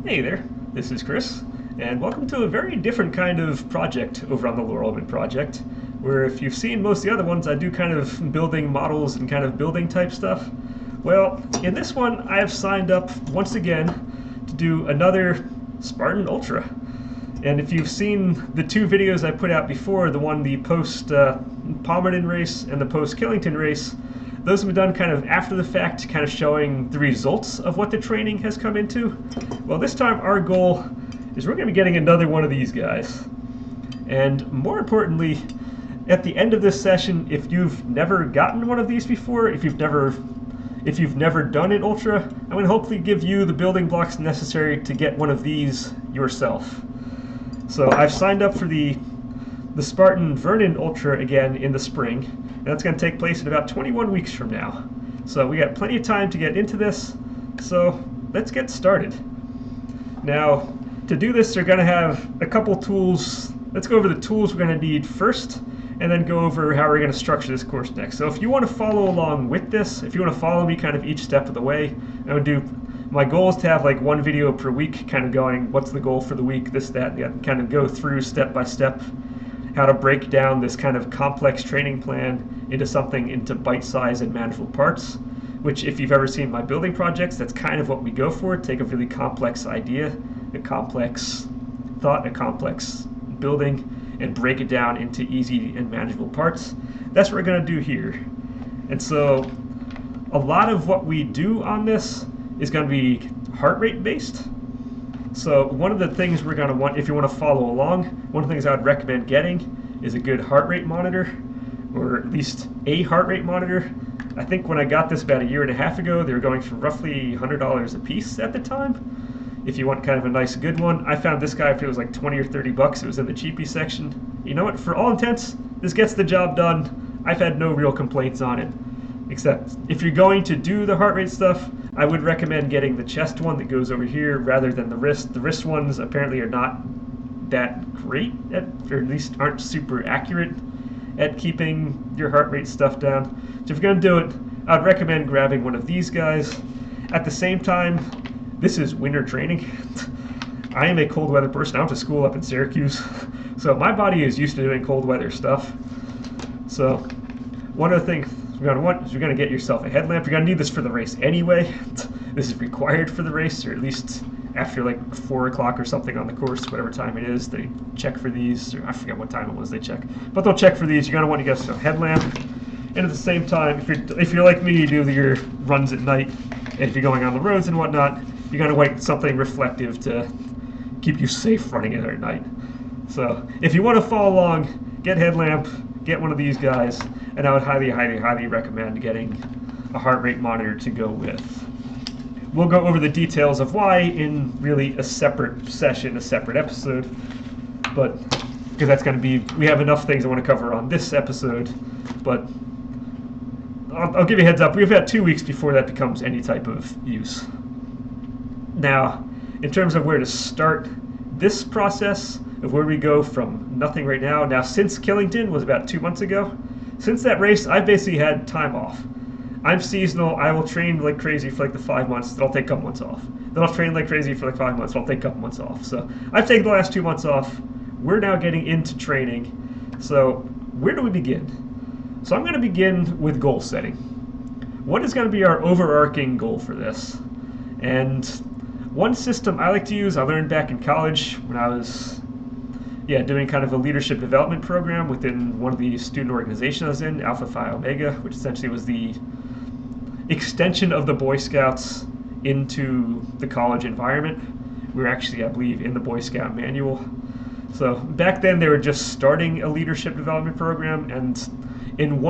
Hey there, this is Chris, and welcome to a very different kind of project over on the Laurelman Project, where if you've seen most of the other ones, I do kind of building models and kind of building type stuff. Well, in this one, I have signed up once again to do another Spartan Ultra. And if you've seen the two videos I put out before, the post Palmerton race and the post Killington race, those have been done kind of after the fact, kind of showing the results of what the training has come into. Well, this time our goal is we're going to be getting another one of these guys. And more importantly, at the end of this session, if you've never gotten one of these before, if you've never done an Ultra, I'm going to hopefully give you the building blocks necessary to get one of these yourself. So I've signed up for the Spartan Vernon Ultra again in the spring, and that's going to take place in about 21 weeks from now. So we got plenty of time to get into this, so let's get started. Now, to do this, they're going to have a couple tools. Let's go over the tools we're going to need first, and then go over how we're going to structure this course next. So if you want to follow along with this, if you want to follow me kind of each step of the way, my goal is to have like one video per week, kind of going, what's the goal for the week, this, that, and kind of go through step by step how to break down this kind of complex training plan into bite-sized and manageable parts, which if you've ever seen my building projects, that's kind of what we go for. Take a really complex idea, a complex thought, a complex building, and break it down into easy and manageable parts. That's what we're going to do here. And so a lot of what we do on this is going to be heart rate based. So one of the things we're going to want, if you want to follow along, one of the things I would recommend getting is a good heart rate monitor, or at least a heart rate monitor. I think when I got this about a year and a half ago, they were going for roughly $100 a piece at the time. If you want kind of a nice good one, I found this guy, if it was like 20 or 30 bucks, it was in the cheapie section. You know what, for all intents, this gets the job done. I've had no real complaints on it. Except if you're going to do the heart rate stuff, I would recommend getting the chest one that goes over here rather than the wrist. The wrist ones apparently are not that great, or at least aren't super accurate at keeping your heart rate stuff down. So if you're going to do it, I would recommend grabbing one of these guys. At the same time, this is winter training. I am a cold weather person. I went to school up in Syracuse, so my body is used to doing cold weather stuff. So one of the things you're going to want is you're going to get yourself a headlamp. You're going to need this for the race anyway. This is required for the race, or at least after like 4 o'clock or something on the course, whatever time it is, they check for these, or I forget what time it was they check, but they'll check for these. You're going to want to get yourself a headlamp. And at the same time, if you're like me, you do your runs at night, and if you're going on the roads and whatnot, you're going to want something reflective to keep you safe running it at night. So if you want to follow along, get headlamp, get one of these guys, and I would highly, highly, highly recommend getting a heart rate monitor to go with. We'll go over the details of why in really a separate session, a separate episode, but because that's going to be, we have enough things I want to cover on this episode, but I'll give you a heads up. We've got 2 weeks before that becomes any type of use. Now, in terms of where to start this process of where we go from nothing right now, since Killington was about 2 months ago, since that race, I've basically had time off. I'm seasonal. I will train like crazy for like the 5 months. Then I'll take a couple months off. Then I'll train like crazy for like 5 months. Then I'll take a couple months off. So I've taken the last 2 months off. We're now getting into training. So where do we begin? So I'm going to begin with goal setting. What is going to be our overarching goal for this? And one system I like to use, I learned back in college when I was doing kind of a leadership development program within one of the student organizations I was in, Alpha Phi Omega, which essentially was the extension of the Boy Scouts into the college environment. We were actually, I believe, in the Boy Scout manual. So back then they were just starting a leadership development program, and in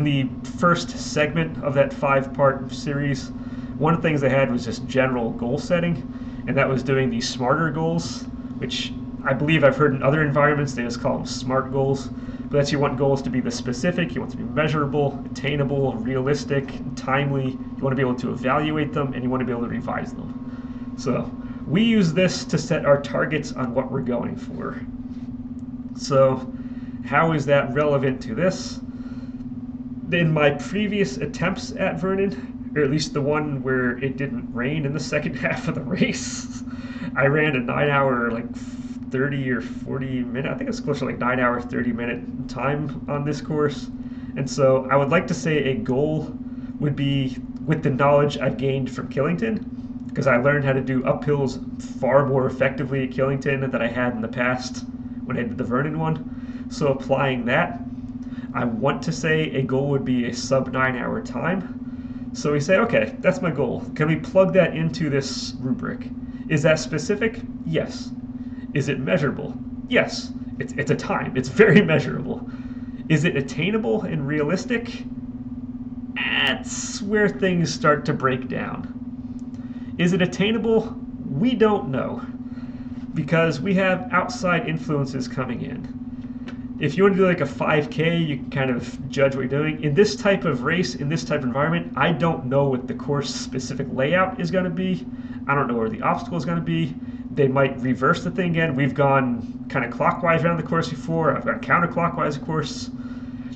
the first segment of that 5-part series, one of the things they had was just general goal setting, and that was doing these smarter goals, which I believe I've heard in other environments they just call them SMART goals. But that's, you want goals to be the specific, you want to be measurable, attainable, realistic, timely, you want to be able to evaluate them, and you want to be able to revise them. So we use this to set our targets on what we're going for. So how is that relevant to this? In my previous attempts at Vernon, or at least the one where it didn't rain in the second half of the race, I ran a 9 hour, like 30 or 40 minute, I think it's closer to like 9 hour, 30-minute time on this course. And so I would like to say a goal would be with the knowledge I've gained from Killington, because I learned how to do uphills far more effectively at Killington than I had in the past when I did the Vernon one. So applying that, I want to say a goal would be a sub 9 hour time. So we say, okay, that's my goal. Can we plug that into this rubric? Is that specific? Yes. Is it measurable? Yes. It's a time. It's very measurable. Is it attainable and realistic? That's where things start to break down. Is it attainable? We don't know, because we have outside influences coming in. If you want to do like a 5K, you can kind of judge what you're doing. In this type of race, in this type of environment, I don't know what the course specific layout is going to be. I don't know where the obstacle is going to be. They might reverse the thing again. We've gone kind of clockwise around the course before. I've gone counterclockwise, of course.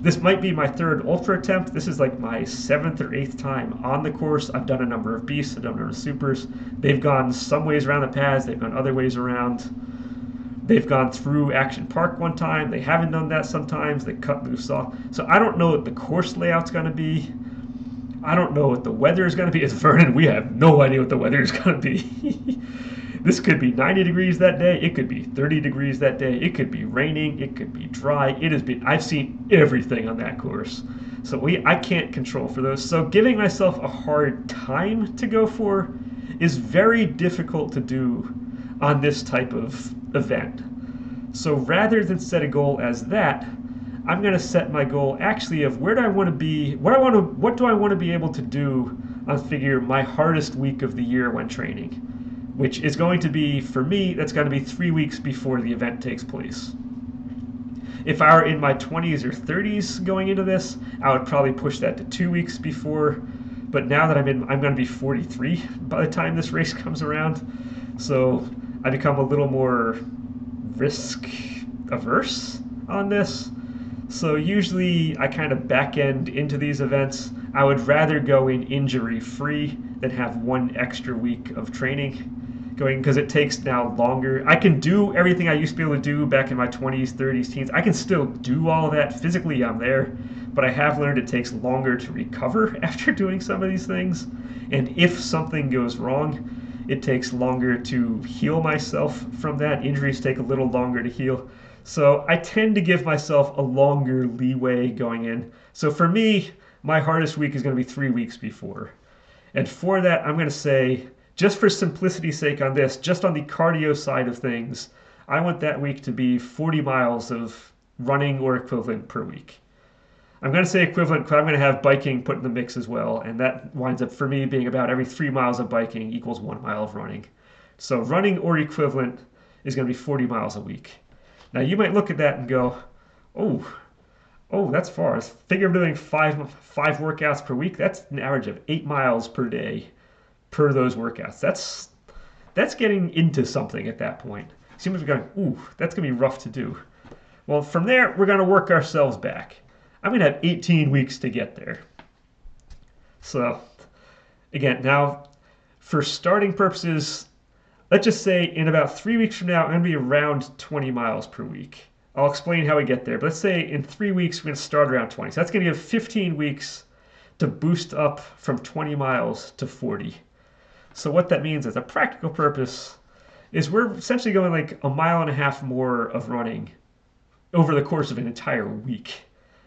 This might be my third ultra attempt. This is like my 7th or 8th time on the course. I've done a number of beasts, I've done a number of supers. They've gone some ways around the paths, they've gone other ways around. They've gone through Action Park one time, they haven't done that sometimes, they cut loose off. So I don't know what the course layout's gonna be. I don't know what the weather is gonna be. It's Vernon, we have no idea what the weather is gonna be. This could be 90 degrees that day. It could be 30 degrees that day. It could be raining. It could be dry. I've seen everything on that course. So I can't control for those. So giving myself a hard time to go for is very difficult to do on this type of event. So rather than set a goal as that, I'm going to set my goal actually of where do I want to be, what do I want to be able to do on figure my hardest week of the year when training, which is going to be, for me, that's going to be 3 weeks before the event takes place. If I were in my 20s or 30s going into this, I would probably push that to 2 weeks before. But now that I'm going to be 43 by the time this race comes around. So I become a little more risk averse on this. So usually I kind of back end into these events. I would rather go in injury free than have one extra week of training going, because it takes now longer. I can do everything I used to be able to do back in my 20s, 30s, teens. I can still do all of that. Physically, I'm there, but I have learned it takes longer to recover after doing some of these things. And if something goes wrong, it takes longer to heal myself from that. Injuries take a little longer to heal. So I tend to give myself a longer leeway going in. So for me, my hardest week is going to be 3 weeks before. And for that, I'm going to say, just for simplicity's sake on this, just on the cardio side of things, I want that week to be 40 miles of running or equivalent per week. I'm going to say equivalent because I'm going to have biking put in the mix as well, and that winds up for me being about every 3 miles of biking equals 1 mile of running. So running or equivalent is going to be 40 miles a week. Now you might look at that and go, oh, that's far. I figure I'm doing five workouts per week. That's an average of 8 miles per day per those workouts. That's getting into something at that point. So you might be going, ooh, that's going to be rough to do. Well, from there, we're going to work ourselves back. I'm going to have 18 weeks to get there. So, again, now, for starting purposes, let's just say in about 3 weeks from now, I'm going to be around 20 miles per week. I'll explain how we get there. But let's say in 3 weeks, we're going to start around 20. So that's going to give 15 weeks to boost up from 20 miles to 40. So what that means as a practical purpose is we're essentially going like 1.5 miles more of running over the course of an entire week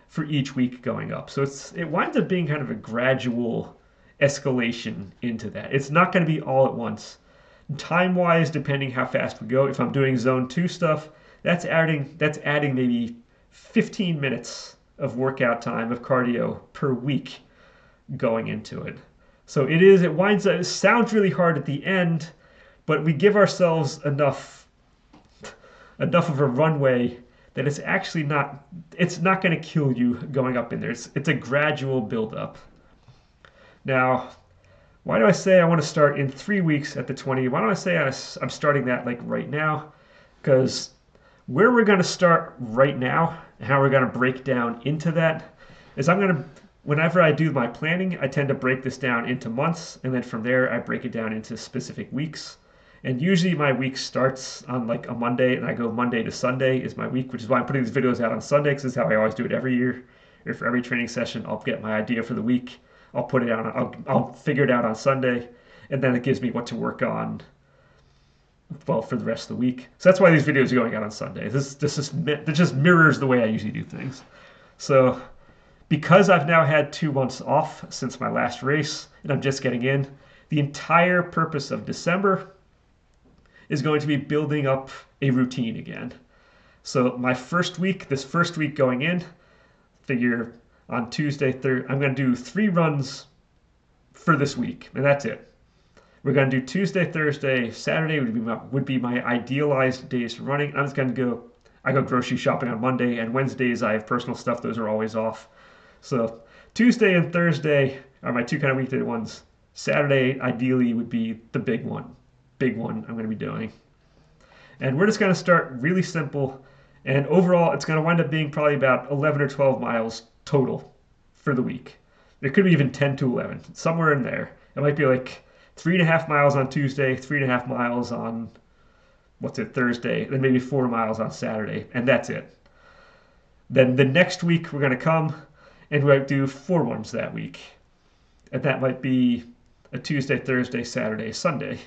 for each week going up. So it winds up being kind of a gradual escalation into that. It's not going to be all at once. Time-wise, depending how fast we go, if I'm doing zone 2 stuff, that's adding maybe 15 minutes of workout time of cardio per week going into it. So it sounds really hard at the end, but we give ourselves enough of a runway that it's not going to kill you going up in there. It's a gradual build-up. Now, why do I say I want to start in 3 weeks at the 20? Why don't I say I'm starting that like right now? Because where we're going to start right now and how we're going to break down into that is whenever I do my planning, I tend to break this down into months, and then from there I break it down into specific weeks. And usually my week starts on like a Monday, and I go Monday to Sunday is my week, which is why I'm putting these videos out on Sunday, because this is how I always do it every year. Or for every training session, I'll get my idea for the week. I'll put it out. I'll figure it out on Sunday, and then it gives me what to work on. Well, for the rest of the week. So that's why these videos are going out on Sunday. This just mirrors the way I usually do things. So because I've now had 2 months off since my last race, and I'm just getting in, the entire purpose of December is going to be building up a routine again. So my first week, this first week going in, figure on Tuesday, I'm going to do 3 runs for this week, and that's it. We're going to do Tuesday, Thursday, Saturday would be my idealized days for running. I'm just going to I go grocery shopping on Monday, and Wednesdays I have personal stuff. Those are always off. So Tuesday and Thursday are my 2 kind of weekday ones. Saturday ideally would be the big one I'm going to be doing. And we're just going to start really simple. And overall, it's going to wind up being probably about 11 or 12 miles total for the week. It could be even 10 to 11, somewhere in there. It might be like 3.5 miles on Tuesday, 3.5 miles on, Thursday, then maybe 4 miles on Saturday, and that's it. Then the next week we're going to come and we might do 4 runs that week. And that might be a Tuesday, Thursday, Saturday, Sunday.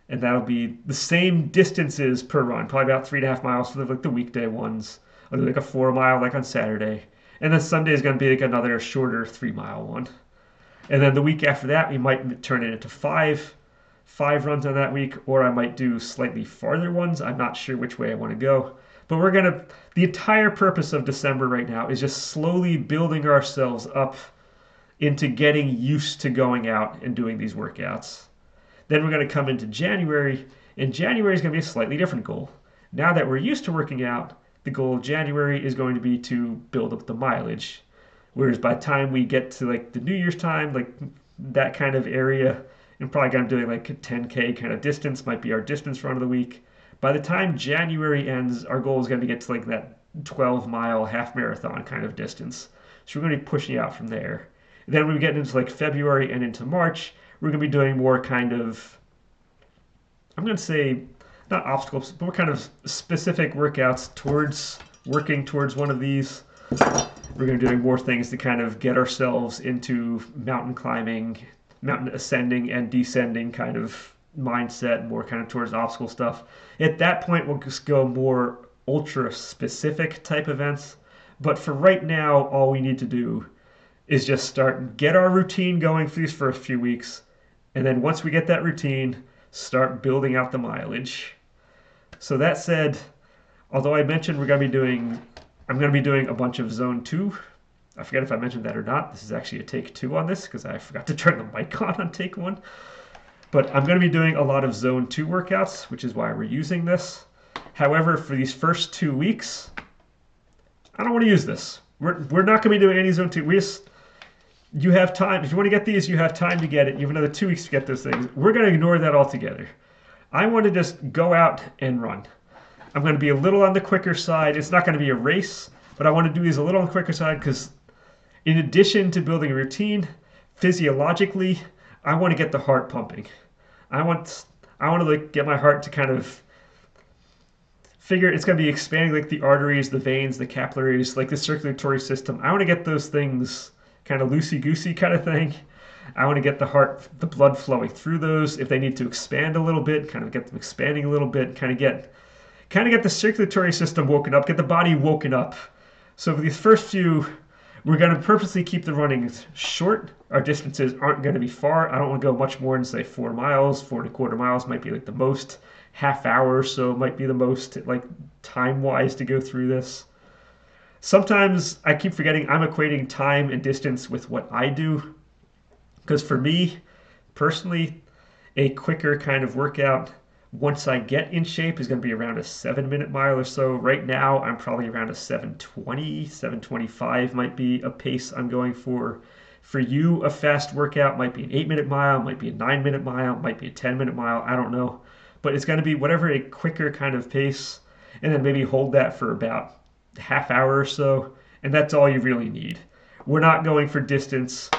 And that'll be the same distances per run, probably about 3.5 miles for the weekday ones. I'll do like a 4 mile like on Saturday. And then Sunday is going to be like another shorter 3 mile one. And then the week after that, we might turn it into five runs on that week, or I might do slightly farther ones. I'm not sure which way I want to go. But the entire purpose of December right now is just slowly building ourselves up into getting used to going out and doing these workouts. Then we're going to come into January, and January is going to be a slightly different goal. Now that we're used to working out, the goal of January is going to be to build up the mileage. Whereas by the time we get to like the New Year's time, like that kind of area, and probably going to do like a 10K kind of distance, might be our distance run of the week. By the time January ends, our goal is going to get to like that 12-mile half marathon kind of distance. So we're going to be pushing out from there. And then when we get into like February and into March, we're going to be doing more kind of, I'm going to say, not obstacles, but more kind of specific workouts working towards one of these. We're going to be doing more things to kind of get ourselves into mountain climbing, mountain ascending and descending kind of mindset, more kind of towards obstacle stuff. At that point, we'll just go more ultra specific type events. But for right now, all we need to do is just get our routine going for these first few weeks. And then once we get that routine, start building out the mileage. So that said, although I mentioned I'm going to be doing a bunch of Zone 2. I forget if I mentioned that or not. This is actually a take 2 on this because I forgot to turn the mic on take 1. But I'm going to be doing a lot of Zone 2 workouts, which is why we're using this. However, for these first 2 weeks, I don't want to use this. We're not going to be doing any Zone 2. You have time. If you want to get these, you have time to get it. You have another 2 weeks to get those things. We're going to ignore that altogether. I want to just go out and run. I'm going to be a little on the quicker side. It's not going to be a race, but I want to do these a little on the quicker side because in addition to building a routine, physiologically, I want to get the heart pumping. I want to like get my heart to kind of figure it's going to be expanding like the arteries, the veins, the capillaries, like the circulatory system. I want to get those things kind of loosey-goosey kind of thing. I want to get the blood flowing through those. If they need to expand a little bit, kind of get them expanding a little bit, kind of get the circulatory system woken up, get the body woken up. So for these first few, we're going to purposely keep the running short. Our distances aren't going to be far. I don't want to go much more than say 4 miles, 4.25 miles might be like the most. Half hour or so might be the most like time-wise to go through this. Sometimes I keep forgetting I'm equating time and distance with what I do. Because for me, personally, a quicker kind of workout, once I get in shape, is going to be around a 7-minute mile or so. Right now, I'm probably around a 7:20, 7:25 might be a pace I'm going for. For you, a fast workout might be an 8-minute mile, might be a 9-minute mile, might be a 10-minute mile, I don't know. But it's going to be whatever a quicker kind of pace, and then maybe hold that for about a half hour or so, and that's all you really need. We're not going for distance.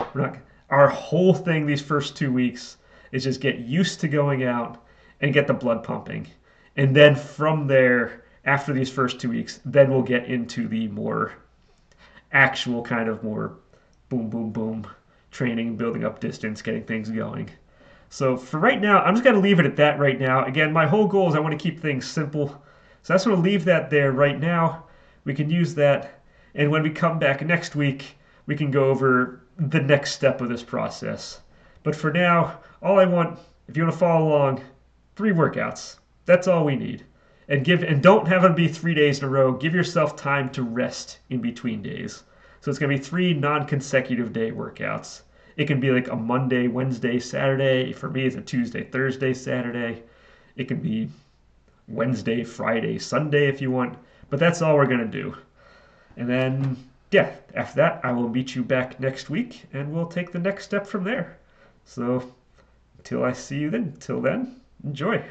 Our whole thing these first 2 weeks is just get used to going out and get the blood pumping. And then from there, after these first 2 weeks, then we'll get into the more actual kind of more boom, boom, boom training, building up distance, getting things going. So for right now, I'm just going to leave it at that right now. Again, my whole goal is I want to keep things simple. So that's going to leave that there right now. We can use that. And when we come back next week, we can go over the next step of this process. But for now, all I want, if you want to follow along, 3 workouts. That's all we need. And don't have them be 3 days in a row. Give yourself time to rest in between days. So it's going to be 3 non-consecutive day workouts. It can be like a Monday, Wednesday, Saturday. For me, it's a Tuesday, Thursday, Saturday. It can be Wednesday, Friday, Sunday if you want. But that's all we're going to do. And then, yeah, after that, I will meet you back next week and we'll take the next step from there. So until I see you then, till then, enjoy.